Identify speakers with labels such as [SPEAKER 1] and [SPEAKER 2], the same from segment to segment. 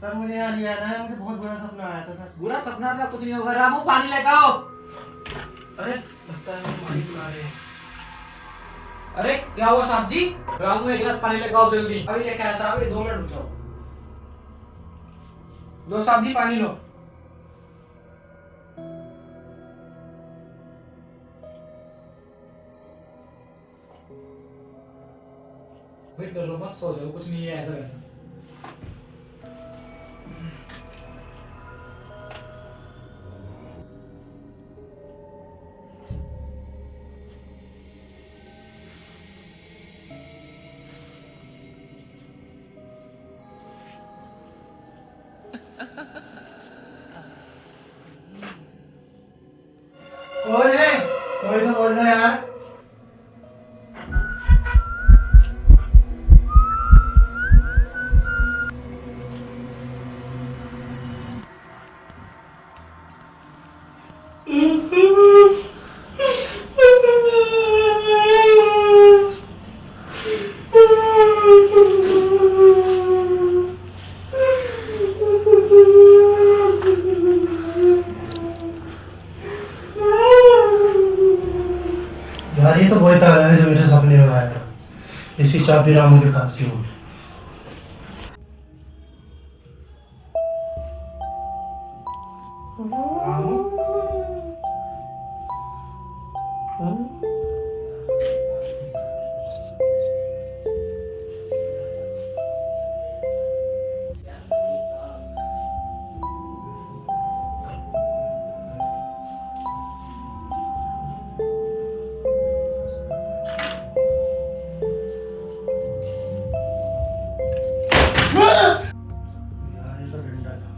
[SPEAKER 1] Sir मुझे यहाँ नहीं आना है, मुझे बहुत बुरा सपना आया था सर।
[SPEAKER 2] बुरा सपना था, कुछ नहीं होगा। रामू पानी लेकर आओ।
[SPEAKER 1] अरे लगता है पानी बुला रहे हैं।
[SPEAKER 2] अरे क्या हुआ साहब जी? रामू एक गिलास पानी लेकर आओ जल्दी। अभी लेकर आया साहब, 2 मिनट रुक जाओ। लो साहब जी पानी लो। भाई डरो मत, सो जाओ, कुछ नहीं है ऐसा वैसा।
[SPEAKER 1] कौन है? कोई तो बोल रहा है यार। यार ये तो वही तारा है जो मेरे सपने में आया था। इसी चाबी रामू के पास ही होगी। रामू? यार ये तो डंडा था।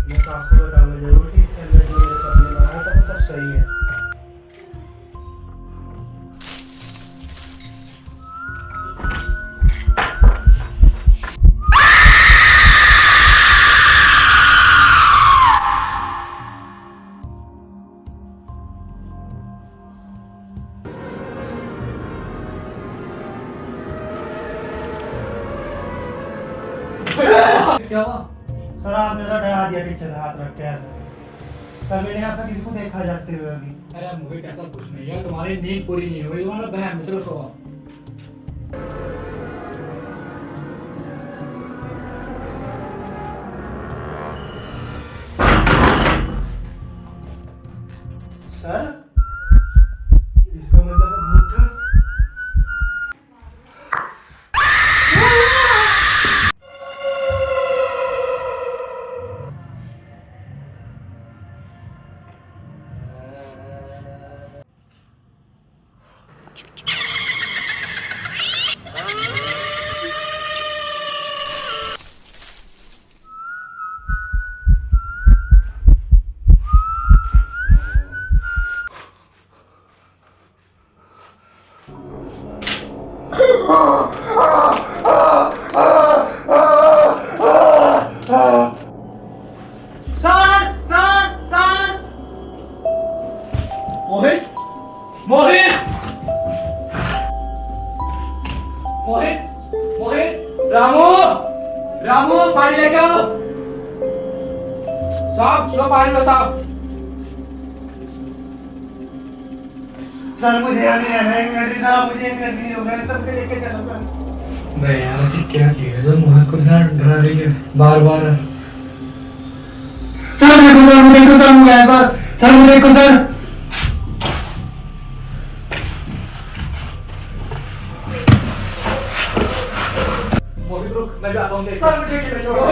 [SPEAKER 1] मैं तो आपको बताऊंगा जरूर कि इसके अंदर जो मेरे सपने में आया था वो सब सही है।
[SPEAKER 2] क्या हुआ?
[SPEAKER 1] सर आपने तो डरा दिया पीछे से हाथ रख के ऐसे। सर मैंने यहाँ तक किसको देखा जाते हुए अभी।
[SPEAKER 2] अरे मोहित ऐसा कुछ नहीं है, तुम्हारी नींद पूरी नहीं हुई, तुम्हारा बहन मित्र सो।
[SPEAKER 1] सर इसका मतलब भूत था।
[SPEAKER 2] मोहित, मोहित, मोहित, मोहित, रामू, रामू पानी लेके आओ। साहब लो पानी लो साहब।
[SPEAKER 1] सर मुझे यहाँ नहीं रहना है, 1 मिनट सर मुझे 1 मिनट नहीं रुकना है, तब तक लेके चलूंगा।
[SPEAKER 2] मैं यार ऐसी क्या चीज है जो मोहित को इतना डरा रही है बार बार।
[SPEAKER 1] सर मुझे को सर मुझे सर मुझे को सर।
[SPEAKER 2] मोहित रुक, मैं भी आता हूँ देख।
[SPEAKER 1] सर मुझे अकेले छोड़ के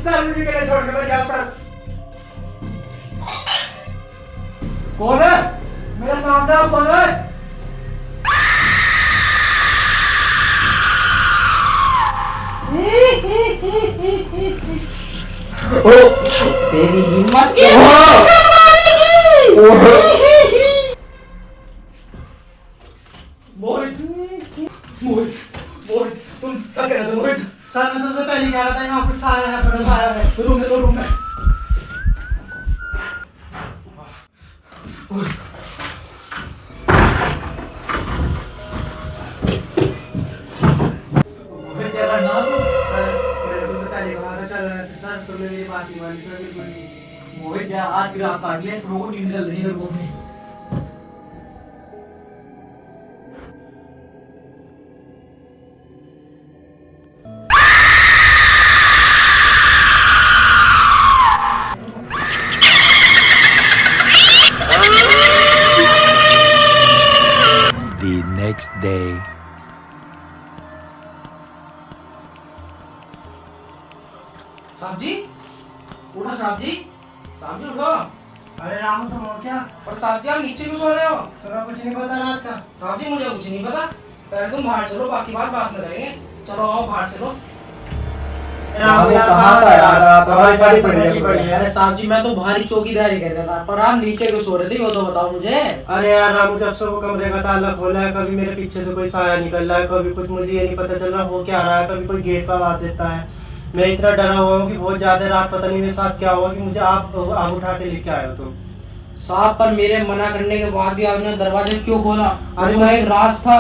[SPEAKER 1] सर मुझे अकेले छोड़ के क्या सर?
[SPEAKER 2] कौन है? मेरे सामने आप कौन है?
[SPEAKER 1] ओ तेरी हिम्मत
[SPEAKER 2] मोहित, मोहित, मोहित, तुम क्या कह रहे थे मोहित?
[SPEAKER 1] सर मैं तुमसे पहले कह रहा था यहाँ कुछ आया है, बड़ा आया है।
[SPEAKER 2] रूम में तो रूम में। आज की रात काट ले, सुबह को नींद निकल रही है घूमने।
[SPEAKER 3] The next day.
[SPEAKER 2] साहब जी उठो, साहब जी, साहब जी उठो।
[SPEAKER 1] अरे रामू तुम हो क्या?
[SPEAKER 2] और साहब जी आप नीचे क्यों सो रहे हो?
[SPEAKER 1] तुम्हें कुछ नहीं पता रात का?
[SPEAKER 2] साहब जी मुझे कुछ नहीं पता, पहले तुम बाहर चलो, बाकी बात बाद में करेंगे। चलो आओ बाहर चलो।
[SPEAKER 1] रामू
[SPEAKER 4] कहाँ था यार? आप हमारी बड़ी
[SPEAKER 1] बड़ी है।
[SPEAKER 2] अरे साहब जी मैं तो बाहरी चौकीदारी कर रहा था, पर आप नीचे क्यों सो रहे थे वो तो बताओ मुझे।
[SPEAKER 1] अरे यार रामू, जब से वो कमरे का ताला खोला है, कभी मेरे पीछे से कोई साया निकल रहा है, कभी कुछ, मुझे ये नहीं पता चल रहा हो क्या रहा है, कभी कोई गेट पर आवाज देता है। मैं इतना डरा हुआ हूँ कि बहुत ज्यादा रात पता नहीं मेरे साथ क्या हुआ कि मुझे आप उठा के लेके आए हो तुम।
[SPEAKER 2] साहब पर मेरे मना करने के बाद भी आपने दरवाजा क्यों खोला?
[SPEAKER 1] अरे
[SPEAKER 2] उसमें एक राज था।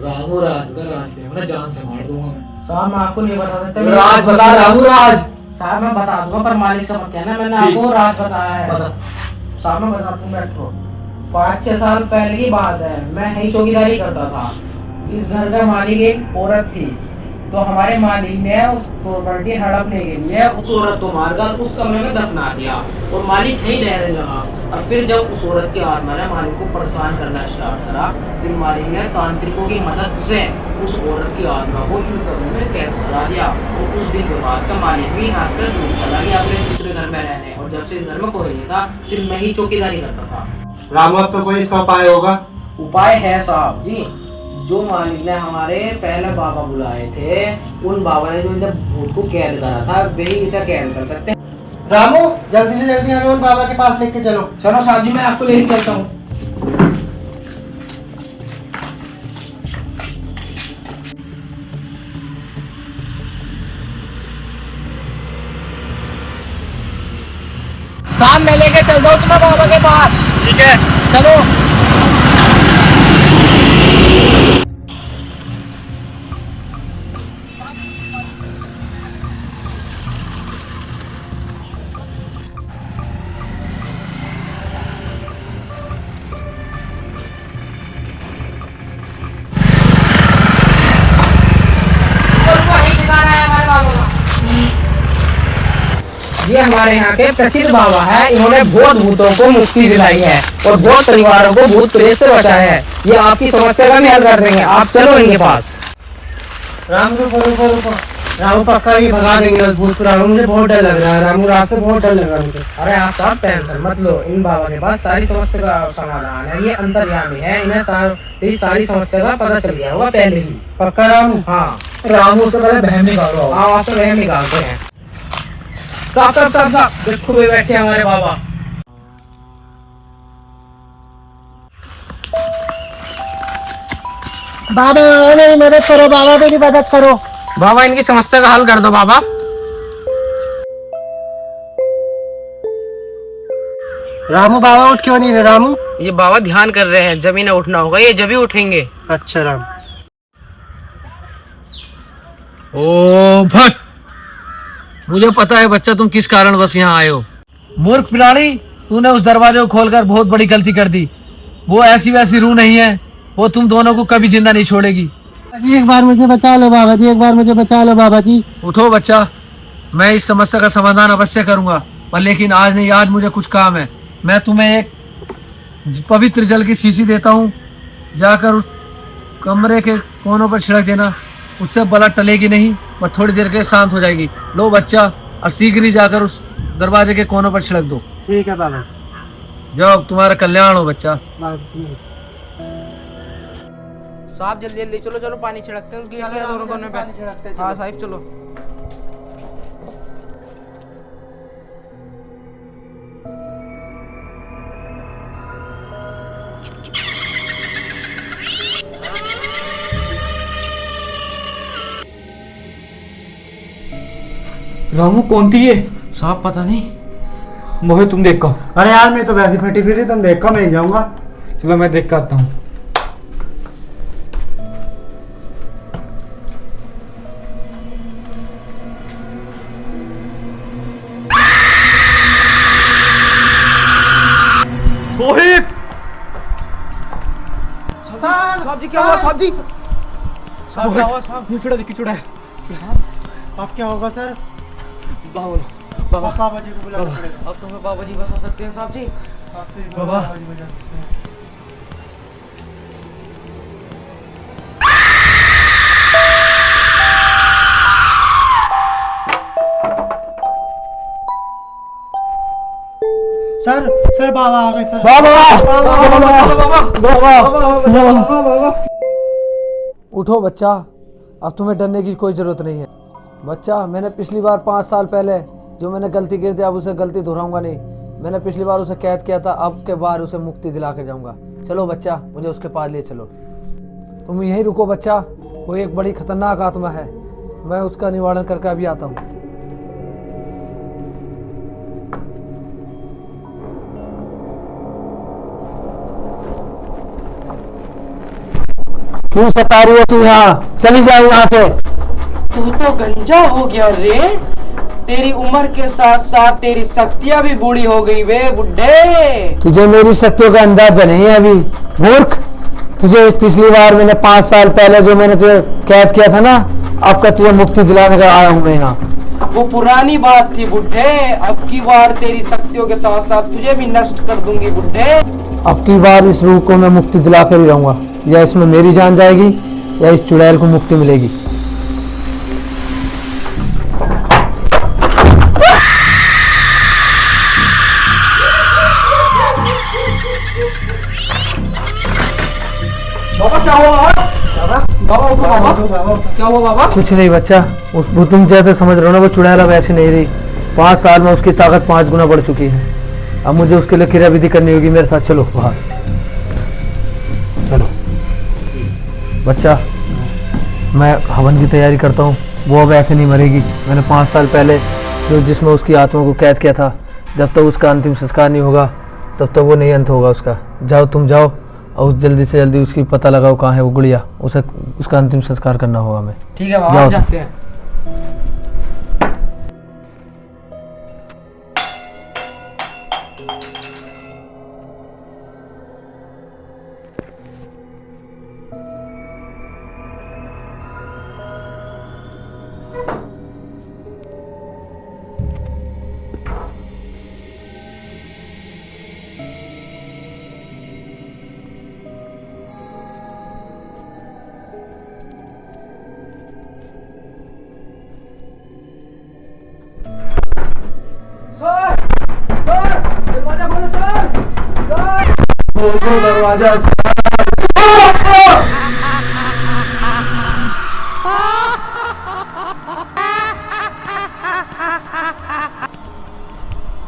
[SPEAKER 4] रामू राज का राज है, मैं जान से मार दूंगा मैं।
[SPEAKER 2] साहब मैं आपको नहीं बता सकता।
[SPEAKER 4] राज बता, रामू राज।
[SPEAKER 2] साहब मैं बता दूंगा, पर मालिक से मत कहना मैंने आपको राज बताया है। साहब मैं बता दूंगा आपको, 5-6 साल पहले की बात है, मैं यही चौकीदारी करता था। इस घर का मालिक एक औरत थी, तो हमारे मालिक ने उस प्रॉपर्टी हड़पने के लिए उस औरत को मारकर उस कमरे में दफना दिया और मालिक यहीं रहने लगा। और फिर जब उस औरत की आत्मा ने मालिक को परेशान करना स्टार्ट करा, फिर मालिक ने तांत्रिकों की मदद से उस औरत की आत्मा को इन कमरे में कैद करा दिया। और उस दिन के बाद से मालिक भी यहाँ से दूर चला गया अपने दूसरे घर में रहने, और जब से इस घर में कोई नहीं था, सिर्फ मैं ही चौकीदारी करता था।
[SPEAKER 1] रामू अब तो कोई इसका उपाय होगा?
[SPEAKER 2] उपाय है साहब जी, जो मालिक ने हमारे पहले बाबा बुलाए थे, उन बाबा ने जो इन्हें भूत को कैद करा था, वही इसे कैद कर सकते हैं।
[SPEAKER 1] रामू जल्दी से जल्दी हमें उन बाबा के पास लेके चलो।
[SPEAKER 2] चलो साहब जी मैं आपको लेके चलता हूँ। साहब मैं लेके चलता हूँ तुम्हें बाबा के पास।
[SPEAKER 4] ठीक है,
[SPEAKER 2] चलो। ये हमारे यहाँ के प्रसिद्ध बाबा है, इन्होंने बहुत भूतों को मुक्ति दिलाई है और बहुत परिवारों को भूत प्रेत से बचाया है। ये आपकी समस्या का भी हल कर देंगे, आप चलो इनके पास।
[SPEAKER 1] रामू रुको रुको रुको, रामू पक्का ये भगा देंगे उस भूत को। रामू मुझे बहुत डर लग रहा है, रामू रात से बहुत डर लग रहा है मुझे।
[SPEAKER 2] अरे आप साहब टेंशन मत लो, इन बाबा के पास सारी समस्या का समाधान है। ये अंतर्यामी है, इन्हें सारी समस्या का पता चल गया होगा पहले ही।
[SPEAKER 1] पक्का रामू?
[SPEAKER 2] हाँ
[SPEAKER 4] रामू से पहले बहन निकालो।
[SPEAKER 2] हाँ, आप तो वह निकालते हैं। साहब साहब साहब साहब देखो वे बैठे हमारे बाबा।
[SPEAKER 1] बाबा मेरी मदद करो, बाबा मेरी मदद करो।
[SPEAKER 2] बाबा इनकी समस्या का हल कर दो बाबा।
[SPEAKER 1] रामू बाबा उठ क्यों नहीं रहे? रामू
[SPEAKER 2] ये बाबा ध्यान कर रहे हैं, जब इन्हें उठना होगा ये जब ही उठेंगे।
[SPEAKER 1] अच्छा राम।
[SPEAKER 4] ओ भट, मुझे पता है बच्चा तुम किस कारण बस यहाँ आए हो। मूर्ख प्राणी, तूने उस दरवाजे को खोलकर बहुत बड़ी गलती कर दी। वो ऐसी वैसी रूह नहीं है, वो तुम दोनों को कभी जिंदा नहीं छोड़ेगी।
[SPEAKER 1] जी एक बार मुझे बचा लो बाबा जी, एक बार मुझे बचा लो बाबा जी।
[SPEAKER 4] उठो बच्चा, मैं इस समस्या का समाधान अवश्य करूंगा, पर लेकिन आज नहीं, आज मुझे कुछ काम है। मैं तुम्हें एक पवित्र जल की शीशी देता हूँ, जाकर उस कमरे के कोनों पर छिड़क देना, उससे बला टलेगी नहीं और थोड़ी देर के लिए शांत हो जाएगी। लो बच्चा, और शीघ्र ही जाकर उस दरवाजे के कोनों पर छिड़क दो।
[SPEAKER 1] ठीक है बाबा।
[SPEAKER 4] जाओ, तुम्हारा कल्याण हो बच्चा।
[SPEAKER 2] साहब जल्दी जल्दी चलो चलो, पानी छिड़कते हैं उस गेट के दोनों कोने पे। हाँ साहब चलो।
[SPEAKER 4] रामू कौन थी ये?
[SPEAKER 2] साहब पता नहीं।
[SPEAKER 4] मोहित तुम देख कर।
[SPEAKER 1] अरे यार मैं तो वैसे फटी फिरी, तुम देख कर मैं जाऊंगा।
[SPEAKER 4] चलो मैं देख कर आता हूँ। मोहित
[SPEAKER 2] साहब जी क्या हुआ साहब जी? साहब क्या हुआ साहब?
[SPEAKER 4] किचड़ा किचड़ा है।
[SPEAKER 1] अब क्या होगा सर?
[SPEAKER 4] बाबा
[SPEAKER 1] पापा जी को बुलाना पड़ेगा।
[SPEAKER 2] अब तो मैं बाबा जी बसा सकते हैं साहब जी।
[SPEAKER 1] बाबा जी बजा सकते हैं। सर बाबा आ गए सर।
[SPEAKER 4] बाबा उठो बच्चा, अब तुम्हें डरने की कोई ज़रूरत नहीं है। बच्चा, मैंने पिछली बार 5 साल पहले जो मैंने गलती की थी, अब उसे गलती दोहराऊंगा नहीं। मैंने पिछली बार उसे कैद किया था, अब के बार उसे मुक्ति दिला के जाऊंगा। चलो बच्चा, मुझे उसके पास ले चलो। तुम यहीं रुको बच्चा, वो एक बड़ी खतरनाक आत्मा है, मैं उसका निवारण करके अभी आता हूँ। क्यों सता रही है तू? यहाँ चली जाओ यहाँ से।
[SPEAKER 2] तू तो गंजा हो गया रे। तेरी उम्र के साथ साथ तेरी शक्तियां भी बूढ़ी हो गई वे बुड्ढे।
[SPEAKER 4] तुझे मेरी शक्तियों का अंदाजा नहीं है अभी, मूर्ख। तुझे पिछली बार मैंने 5 साल पहले जो मैंने तुझे कैद किया था ना, अब का तुझे मुक्ति दिलाने का आया हूँ मैं यहाँ।
[SPEAKER 2] वो पुरानी बात थी बुड्ढे, अब की बार तेरी शक्तियों के साथ साथ तुझे भी नष्ट कर दूंगी बुड्ढे।
[SPEAKER 4] अब की बार इस रूह को मैं मुक्ति दिला कर ही रहूंगा, या इसमें मेरी जान जाएगी या इस चुड़ैल को मुक्ति मिलेगी।
[SPEAKER 2] क्या हुआ बाबा?
[SPEAKER 4] कुछ नहीं बच्चा, वो तुम जैसे समझ रहे हो ना, वो चुड़ैल अब ऐसी नहीं रही। 5 साल में उसकी ताकत 5 गुना बढ़ चुकी है। अब मुझे उसके लिए क्रिया विधि करनी होगी। मेरे साथ चलो बाहर। चलो बच्चा, मैं हवन की तैयारी करता हूँ। वो अब ऐसे नहीं मरेगी। मैंने 5 साल पहले जो जिसमें उसकी आत्मा को कैद किया था, जब तक उसका अंतिम संस्कार नहीं होगा तब तक वो नहीं अंत होगा उसका। जाओ तुम जाओ और उस जल्दी से जल्दी उसकी पता लगाओ कहाँ है वो गुड़िया, उसे उसका अंतिम संस्कार करना होगा हमें।
[SPEAKER 2] ठीक है बाबा, जाते हैं। दरवाजा खोलो सर।
[SPEAKER 4] दरवाजा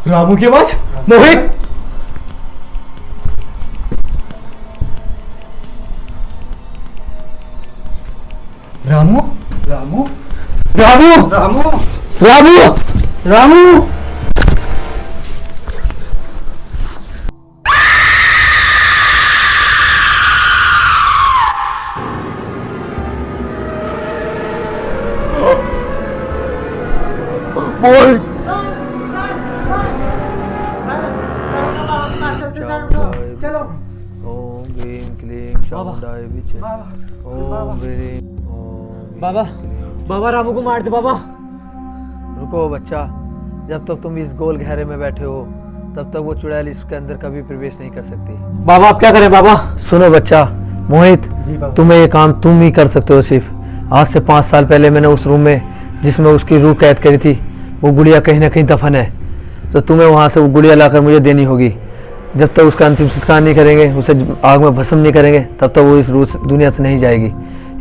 [SPEAKER 4] रामू की आवाज। मोहित, रामू रामू रामू रामू रामू रामू।
[SPEAKER 1] चलो
[SPEAKER 4] ओम ह्रीं क्लीं चामुंडाय विचे। ओम ह्रीं ओम।
[SPEAKER 3] बाबा, बाबा रामू को मार दे बाबा।
[SPEAKER 4] रुको बच्चा, जब तक तुम इस गोल घेरे में बैठे हो तब तक वो चुड़ैल इसके अंदर कभी प्रवेश नहीं कर सकती।
[SPEAKER 3] बाबा आप क्या करें बाबा?
[SPEAKER 4] सुनो बच्चा, मोहित, तुम्हें ये काम तुम ही कर सकते हो सिर्फ। आज से 5 साल पहले मैंने उस रूम में जिसमें उसकी रूह कैद करी थी, वो गुड़िया कहीं ना कहीं दफन है, तो तुम्हें वहाँ से वो गुड़िया लाकर मुझे देनी होगी। जब तक उसका अंतिम संस्कार नहीं करेंगे, उसे आग में भस्म नहीं करेंगे, तब तक वो इस रूह दुनिया से नहीं जाएगी।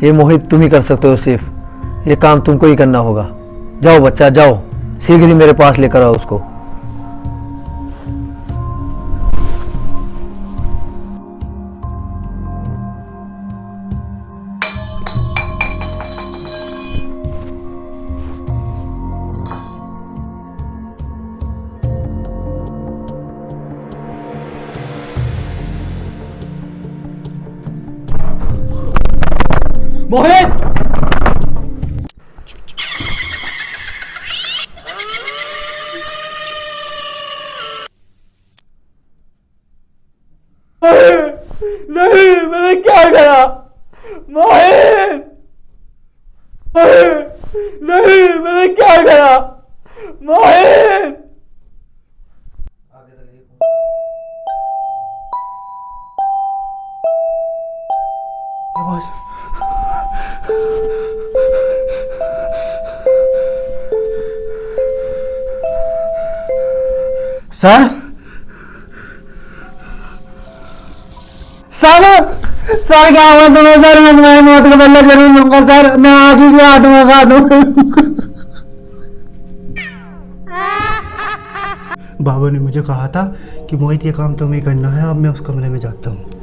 [SPEAKER 4] ये मोहित तुम ही कर सकते हो सिर्फ, ये काम तुमको ही करना होगा। जाओ बच्चा जाओ, शीघ्र ही मेरे पास लेकर आओ उसको।
[SPEAKER 3] मोहित, नहीं मैंने क्या करा मोहित, नहीं मैंने क्या करा मोहित।
[SPEAKER 1] सर सर सर क्या हुआ तुम्हें सर? मैं तुम्हारी मौत का बदला जरूर लूंगा सर, मैं आज ही खा दूंगा खा दूंगा। बाबा ने मुझे कहा था कि मोहित ये काम तुम्हें करना है, अब मैं उस कमरे में जाता हूँ।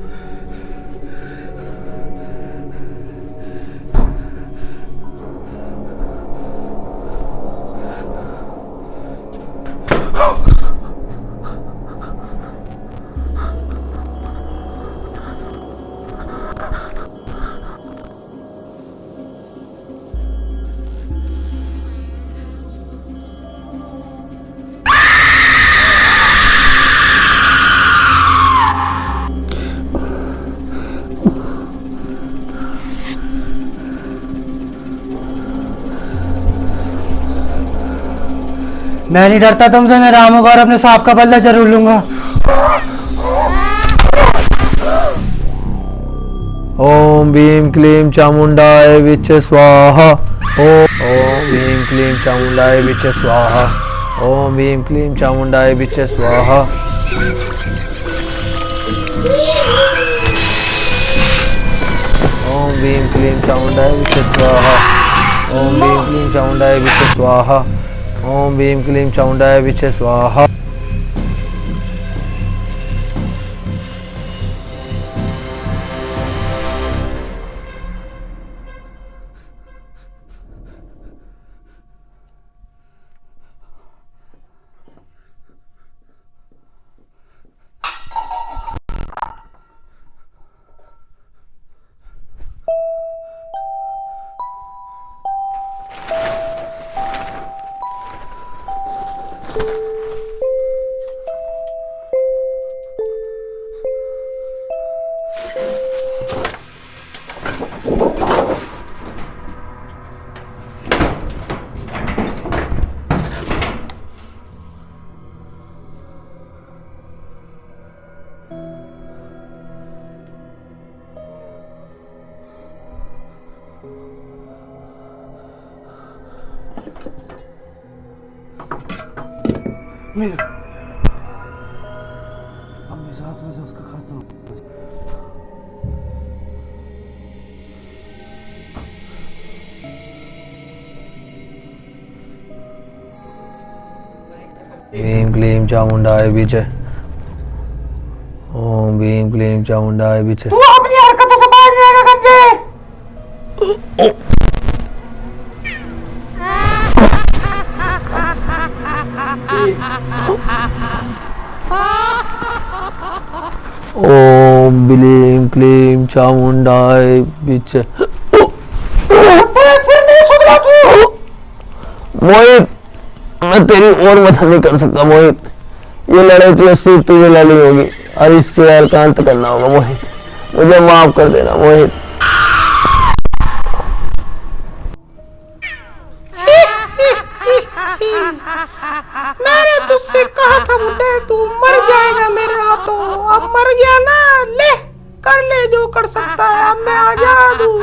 [SPEAKER 1] मैं नहीं डरता तुमसे, मैं राम होगा और अपने सांप का बदला जरूर लूंगा।
[SPEAKER 4] ओम भीम क्लीम चामुंडाय विच स्वाहा। ओम भीम क्लीम चामुंडाय विच स्वाहा। ओम भीम क्लीम चामुंडाय विच स्वाहा। ओम भीम क्लीम चामुंडाय विच स्वाहा। ओम भीम क्लीम चामुंडाय विच स्वाहा। ओम भीम क्लीम चामुंडाय विच स्वाहा।
[SPEAKER 1] अपने साथ में से उसका खाता हूँ।
[SPEAKER 4] भीम क्लीम चामुंडाय विच। ओम भीम क्लीम चामुंडाय विच।
[SPEAKER 1] तू अपनी हरकतों से बाज नहीं आएगा गंजे।
[SPEAKER 4] ओम भीम क्लीम चामुंडाय विच। मोहित मैं तेरी और मदद नहीं कर सकता मोहित, ये लड़ाई तो सिर्फ तुझे लड़नी होगी और इससे एकांत करना होगा मोहित, मुझे माफ कर देना मोहित।
[SPEAKER 2] मैंने तुझसे कहा था बुड्ढे तू मर जाएगा मेरे हाथों, अब मर गया ना, ले कर ले जो कर सकता है, अब मैं आजाद हूँ।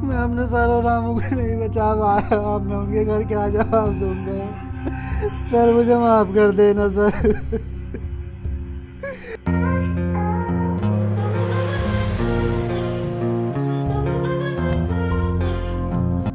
[SPEAKER 1] मैं अपने सर और रामू को नहीं बचा पाया, अब मैं उनके घर क्या जवाब दूंगा? सर मुझे माफ कर देना सर।